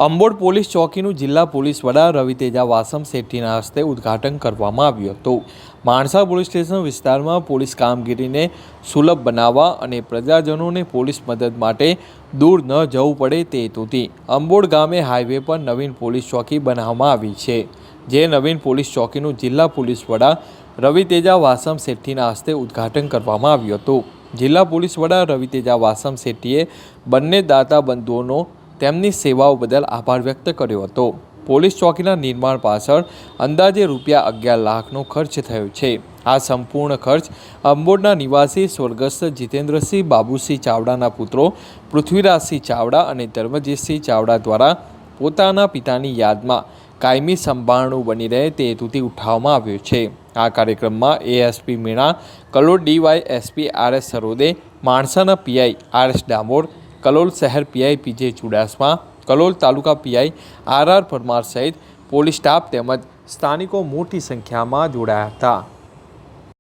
અંબોડ police ચોકીનું જિલ્લા police વડા રવિતેજા વાસમ શેટ્ટીના હસ્તે ઉદ્ઘાટન કરવામાં આવ્યું હતું। માણસા પોલીસ સ્ટેશન વિસ્તારમાં પોલીસ કામગીરીને સુલભ બનાવવા અને પ્રજાજનોને પોલીસ મદદ માટે દૂર ન જવું પડે તે હેતુથી અંબોડ ગામે હાઈવે પર નવીન પોલીસ ચોકી બનાવવામાં આવી છે। જે નવીન પોલીસ ચોકીનું જિલ્લા પોલીસ વડા રવિતેજા વાસમ શેટ્ટીના હસ્તે ઉદ્ઘાટન કરવામાં આવ્યું હતું। જિલ્લા પોલીસ વડા રવિતેજા વાસમ શેટ્ટીએ બંને દાતા બંધુઓનો તેમની સેવાઓ બદલ આભાર વ્યક્ત કર્યો હતો। પોલીસ ચોકીના નિર્માણ પાછળ અંદાજે ₹11 લાખનો ખર્ચ થયો છે। આ સંપૂર્ણ ખર્ચ અંબોડના નિવાસી સ્વર્ગસ્થ જીતેન્દ્રસિંહ બાબુસિંહ ચાવડાના પુત્રો પૃથ્વીરાજસિંહ ચાવડા અને ધર્મજીતસિંહ ચાવડા દ્વારા પોતાના પિતાની યાદમાં કાયમી સંભાળણું બની રહે તે હેતુથી ઉઠાવવામાં આવ્યો છે। આ કાર્યક્રમમાં ASP Meena, Kalol DYSP RS Sarode, માણસાના પીઆઈ આરએસ ડામોર, કલોલ શહેર પીઆઈ પીજે ચુડાસમા, કલોલ તાલુકા પીઆઈ આરઆર પરમાર સહિત પોલીસ સ્ટાફ તેમજ સ્થાનિકો મોટી સંખ્યામાં જોડાયા હતા।